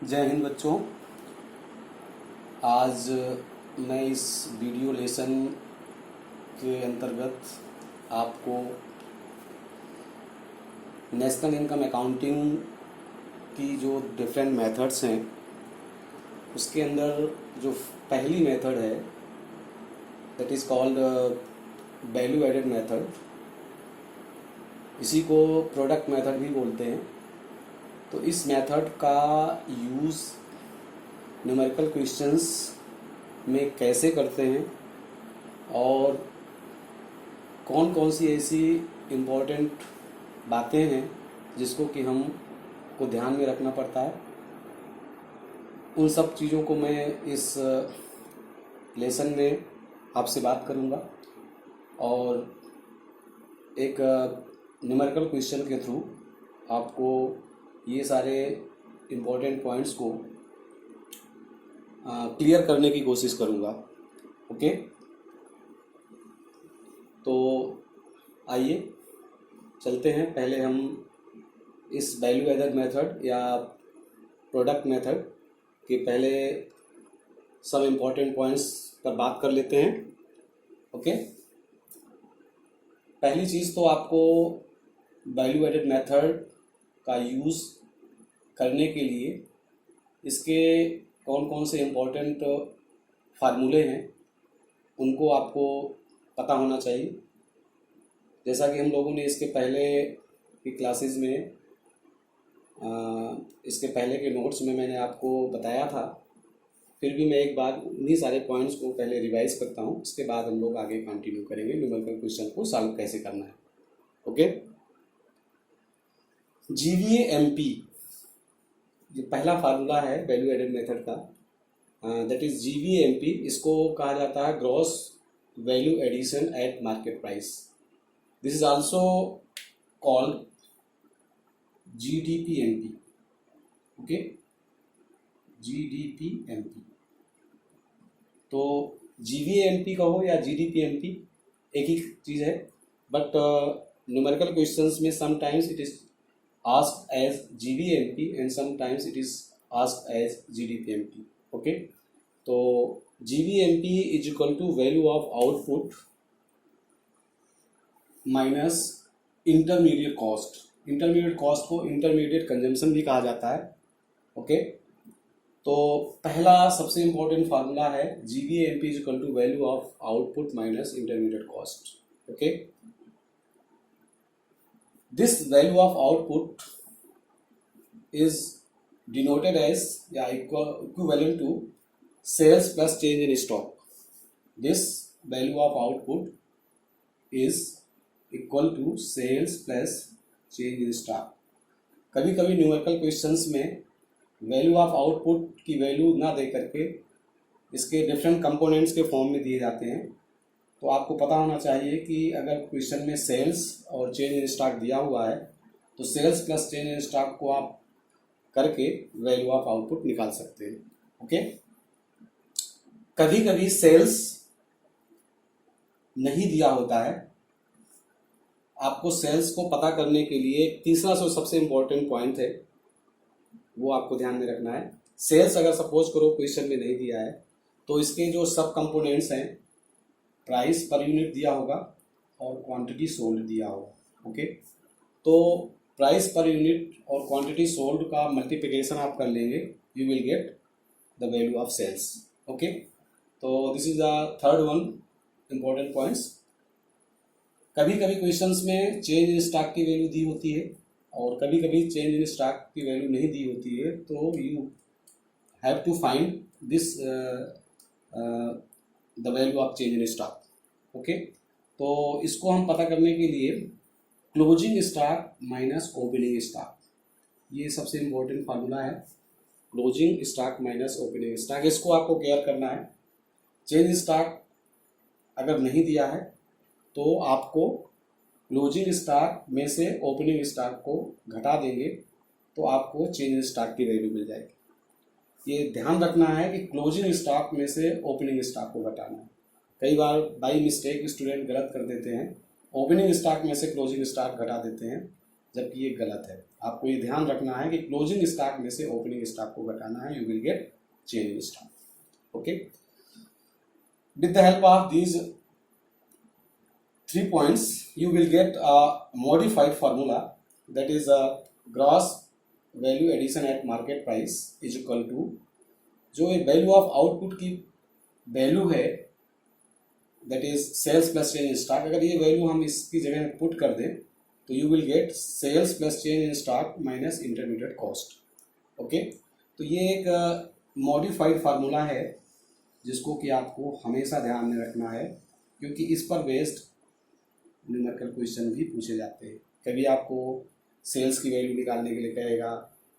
जय हिंद बच्चों। आज मैं इस वीडियो लेसन के अंतर्गत आपको नेशनल इनकम अकाउंटिंग की जो डिफरेंट मेथड्स हैं उसके अंदर जो पहली मेथड है that is called value added method, इसी को प्रोडक्ट मेथड भी बोलते हैं। तो इस मेथड का यूज़ न्यूमेरिकल क्वेश्चंस में कैसे करते हैं और कौन कौन सी ऐसी इम्पोर्टेंट बातें हैं जिसको कि हम को ध्यान में रखना पड़ता है, उन सब चीज़ों को मैं इस लेसन में आपसे बात करूंगा और एक न्यूमेरिकल क्वेश्चन के थ्रू आपको ये सारे इम्पोर्टेंट पॉइंट्स को क्लियर करने की कोशिश करूँगा। ओके, तो आइए चलते हैं। पहले हम इस वैल्यू एडेड मेथड या प्रोडक्ट मेथड के पहले सब इम्पोर्टेंट पॉइंट्स पर बात कर लेते हैं। ओके, पहली चीज़ तो आपको वैल्यू एडेड मेथड का यूज़ करने के लिए इसके कौन कौन से इम्पोर्टेंट फार्मूले हैं उनको आपको पता होना चाहिए। जैसा कि हम लोगों ने इसके पहले की क्लासेस में इसके पहले के नोट्स में मैंने आपको बताया था, फिर भी मैं एक बार उन्हीं सारे पॉइंट्स को पहले रिवाइज करता हूँ, इसके बाद हम लोग आगे कंटिन्यू करेंगे न्यूमेरिकल क्वेश्चन को सॉल्व कैसे करना है। ओके, GVAMP ये पहला फार्मूला है वैल्यू एडेड मेथड का, दैट इज GVAMP। इसको कहा जाता है gross value addition at market price. This is also called GDPMP। Okay, GDPMP। तो GVAMP कहो या GDPMP एक ही चीज़ है, बट न्यूमेरिकल क्वेश्चंस में sometimes it is asked as GVAMP and sometimes it is asked as GDPMP. Okay, तो GVAMP is equal to value of output minus intermediate cost। intermediate cost को intermediate consumption भी कहा जाता है। Okay, तो पहला सबसे इम्पोर्टेंट फार्मूला है GVAMP is equal to value of output minus intermediate cost। Okay, this value of output is denoted as equivalent to sales plus change in stock। This value of output is equal to sales plus change in stock। कभी कभी numerical questions में value of output की value ना दे करके इसके different components के form में दिए जाते हैं। तो आपको पता होना चाहिए कि अगर क्वेश्चन में सेल्स और चेंज इन स्टॉक दिया हुआ है तो sales plus change in stock को आप करके वैल्यू ऑफ आउटपुट निकाल सकते हैं। ओके, कभी कभी सेल्स नहीं दिया होता है, आपको सेल्स को पता करने के लिए तीसरा सबसे इम्पोर्टेंट पॉइंट है वो आपको ध्यान में रखना है। सेल्स अगर सपोज करो क्वेश्चन में नहीं दिया है तो इसके जो सब कंपोनेंट्स हैं, प्राइस पर यूनिट दिया होगा और क्वांटिटी सोल्ड दिया होगा। ओके, तो प्राइस पर यूनिट और क्वांटिटी सोल्ड का मल्टीप्लिकेशन आप कर लेंगे, you will get the value of sales. Okay, तो this is the third one important points. कभी कभी क्वेश्चंस में चेंज इन स्टॉक की वैल्यू दी होती है और कभी कभी चेंज इन स्टॉक की वैल्यू नहीं दी होती है, तो you have to find this the value of change in stock. Okay, तो इसको हम पता करने के लिए closing stock minus opening stock, ये सबसे इम्पोर्टेंट फार्मूला है। Closing stock minus opening stock, इसको आपको केयर करना है। चेंज इन स्टॉक अगर नहीं दिया है तो आपको क्लोजिंग स्टॉक में से ओपनिंग स्टॉक को घटा देंगे तो आपको चेंज इन स्टॉक की वैल्यू मिल जाएगी। ये ध्यान रखना है कि क्लोजिंग स्टॉक में से ओपनिंग स्टॉक को घटाना है। कई बार बाई मिस्टेक स्टूडेंट गलत कर देते हैं, ओपनिंग स्टॉक में से क्लोजिंग स्टॉक घटा देते हैं जबकि ये गलत है। आपको ये ध्यान रखना है कि क्लोजिंग स्टॉक में से ओपनिंग स्टॉक को घटाना है, you will get change in stock. Okay, with the help of these 3 points you will get a modified formula, that is a gross value addition at market price is equal to, जो ये value of output की value है, that is sales plus change in stock. अगर ये value हम इसकी जगह में पुट कर दें तो you will get sales plus change in stock minus intermediate cost. Okay, तो ये एक मॉडिफाइड फार्मूला है जिसको कि आपको हमेशा ध्यान में रखना है, क्योंकि इस पर बेस्ड न्यूमेरिकल क्वेश्चन भी पूछे जाते हैं। कभी आपको सेल्स की वैल्यू निकालने के लिए कहेगा,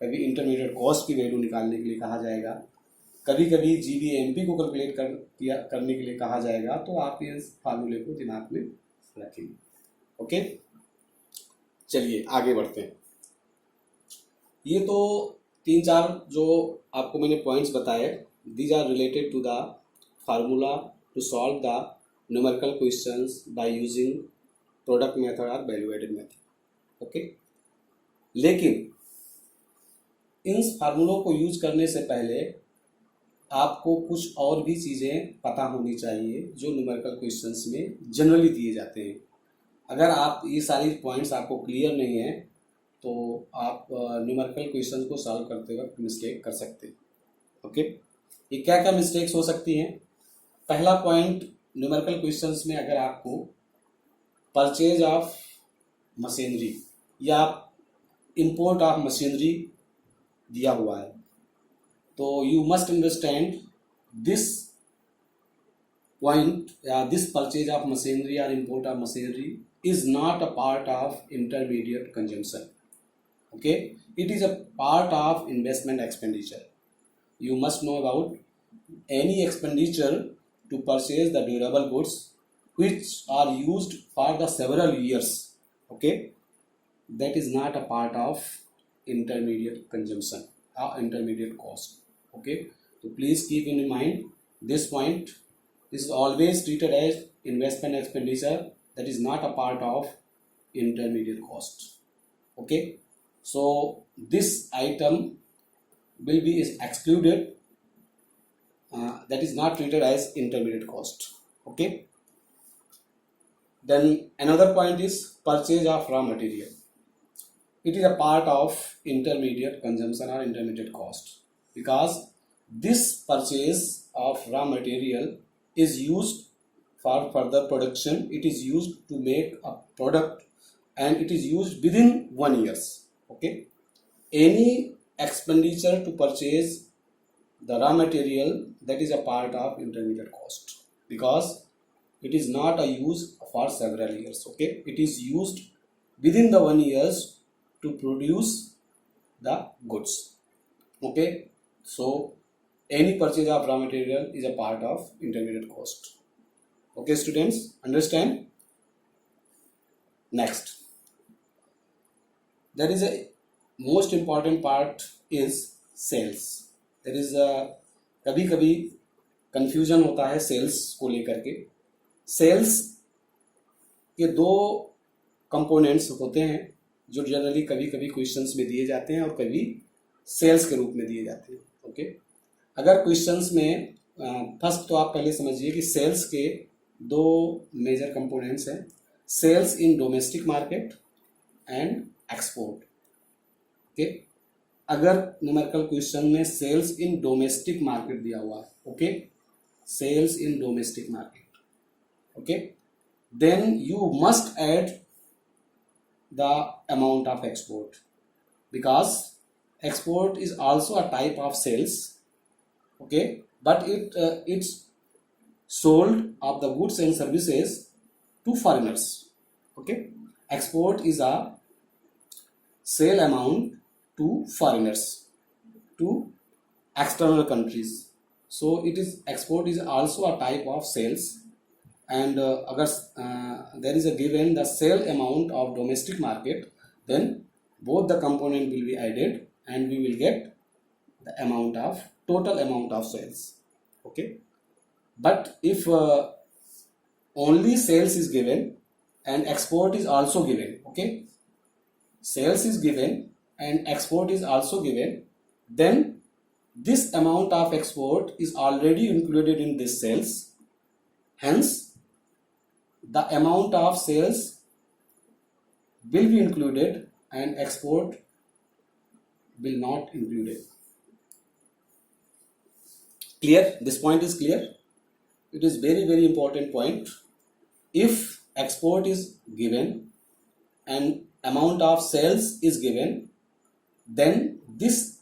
कभी इंटरमीडिएट कॉस्ट की वैल्यू निकालने के लिए कहा जाएगा, कभी कभी जीबीएमपी को कैलकुलेट करने के लिए कहा जाएगा। तो आप इस फार्मूले को दिमाग में रखेंगे। ओके, चलिए आगे बढ़ते हैं। ये तो 3-4 जो आपको मैंने पॉइंट्स बताए, these are related to the formula to solve the numerical questions by using product method और वैल्यू एडेड मेथड। ओके, लेकिन इन फार्मूलों को यूज करने से पहले आपको कुछ और भी चीज़ें पता होनी चाहिए जो न्यूमेरिकल क्वेश्चंस में जनरली दिए जाते हैं। अगर आप ये सारी पॉइंट्स आपको क्लियर नहीं है तो आप न्यूमेरिकल क्वेश्चन को सॉल्व करते वक्त मिस्टेक कर सकते हैं। ओके, ये क्या क्या मिस्टेक्स हो सकती हैं? पहला पॉइंट, न्यूमेरिकल क्वेश्चंस में अगर आपको परचेज ऑफ मशीनरी या इंपोर्ट ऑफ मशीनरी दिया हुआ है, तो you must understand this point या दिस परचेज ऑफ मशीनरी और import of machinery is not a part of intermediate consumption. Okay, it is a part of investment expenditure. You must know about any expenditure to purchase the durable goods which are used for the several years. Okay, that is not a part of intermediate consumption or intermediate cost. Okay, so please keep in mind this point. This is always treated as investment expenditure, that is not a part of intermediate cost. Okay, so this item will be excluded, that is not treated as intermediate cost. Okay, then another point is purchase of raw material. It is a part of intermediate consumption or intermediate cost, because this purchase of raw material is used for further production. It is used to make a product and it is used within 1 year. Okay, any expenditure to purchase the raw material, that is a part of intermediate cost, because it is not a use for several years. Okay, it is used within the 1 year to produce the goods. Okay, so any purchase of raw material is a part of intermediate cost. Okay students, understand? Next, there is a most important part is sales. There is a कभी कभी confusion होता है sales को लेकर के। Sales के 2 components होते हैं जो जनरली कभी कभी क्वेश्चंस में दिए जाते हैं और कभी सेल्स के रूप में दिए जाते हैं। ओके, अगर क्वेश्चंस में फर्स्ट तो आप पहले समझिए कि सेल्स के 2 मेजर कंपोनेंट्स हैं, sales in domestic market and export. Okay, अगर न्यूमेरिकल क्वेश्चन में सेल्स इन डोमेस्टिक मार्केट दिया हुआ है, okay, sales in domestic market, okay, then you must add the amount of export, because export is also a type of sales. Okay, but it's sold of the goods and services to foreigners. Okay, export is a sale amount to foreigners, to external countries. So it is, export is also a type of sales, and agar there is a given the sale amount of domestic market, then both the component will be added and we will get the amount of total amount of sales. Okay, but if only sales is given and export is also given, okay, sales is given and export is also given, then this amount of export is already included in this sales. Hence, the amount of sales will be included and export will not included. Clear? This point is clear? It is very, very important point. If export is given and amount of sales is given, then this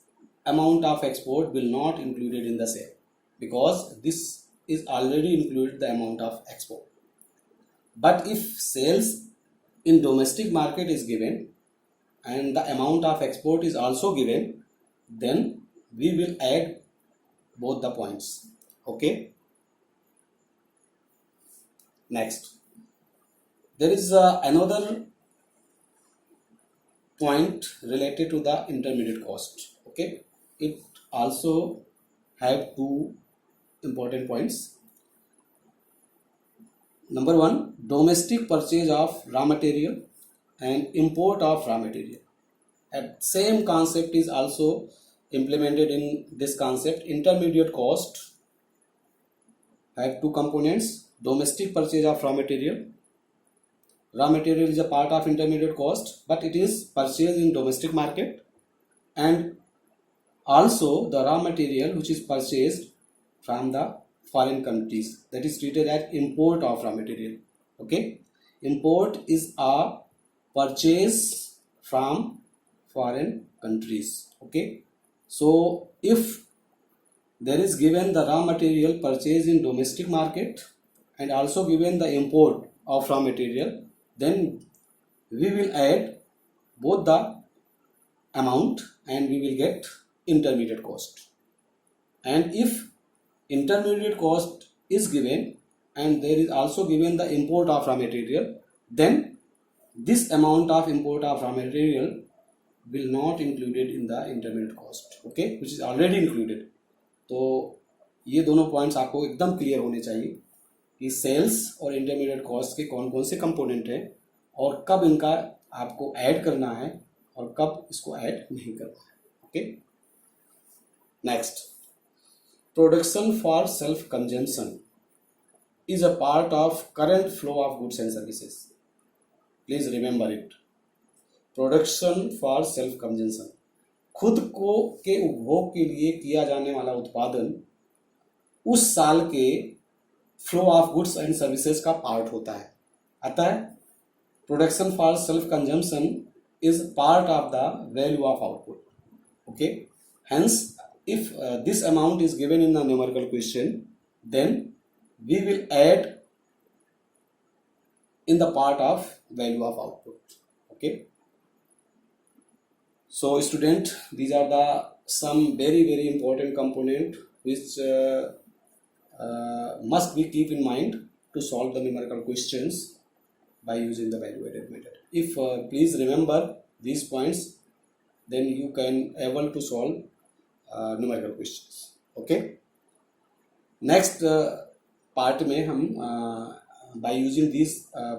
amount of export will not included in the sale, because this is already included the amount of export. But if sales in domestic market is given and the amount of export is also given, then we will add both the points. Okay. Next, there is another point related to the intermediate cost. Okay, it also have two important points. Number one, domestic purchase of raw material and import of raw material. And same concept is also implemented in this concept. Intermediate cost have two components: domestic purchase of raw material. Raw material is a part of intermediate cost, but it is purchased in domestic market, and also the raw material which is purchased from the foreign countries, that is treated as import of raw material. Okay, import is a purchase from foreign countries. Okay, so if there is given the raw material purchased in domestic market and also given the import of raw material, then we will add both the amount and we will get intermediate cost. And if intermediate cost is given and there is also given the import of raw material, then this amount of import of raw material will not included in the intermediate cost. Okay, which is already included. तो ये दोनों points आपको एकदम clear होने चाहिए कि sales और intermediate cost के कौन कौन से कंपोनेंट हैं और कब इनका आपको ऐड करना है और कब इसको ऐड नहीं करना है. Okay. Next, production for self consumption is a part of current flow of goods and services. Please remember it. Production for self consumption, खुद को के उपभोग के लिए किया जाने वाला उत्पादन उस साल के flow of goods and services का पार्ट होता है. अतः production for self consumption is part of the value of output. Okay. Hence if this amount is given in the numerical question, then we will add in the part of value of output. Okay. So student, these are the some very important component which must be keep in mind to solve the numerical questions by using the value added method. If please remember these points, then you can able to solve numerical questions. Okay. Next part में हम by using this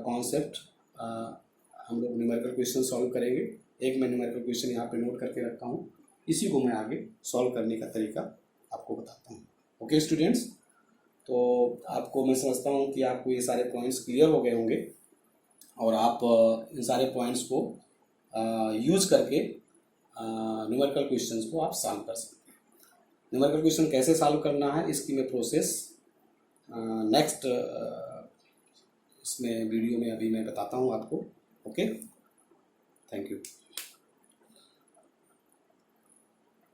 concept हम लोग numerical question solve करेंगे. एक मैं numerical question यहाँ पे note करके रखता हूँ, इसी को मैं आगे सॉल्व करने का तरीका आपको बताता हूँ. ओके स्टूडेंट्स, तो आपको मैं समझता हूँ कि आपको ये सारे पॉइंट्स क्लियर हो गए होंगे और आप इन सारे पॉइंट्स को यूज करके न्यूमेरिकल क्वेश्चंस को आप सॉल्व कर सकते हैं. न्यूमेरिकल क्वेश्चन कैसे सॉल्व करना है इसकी मैं प्रोसेस नेक्स्ट इसमें वीडियो में अभी मैं बताता हूँ आपको. Okay, thank you.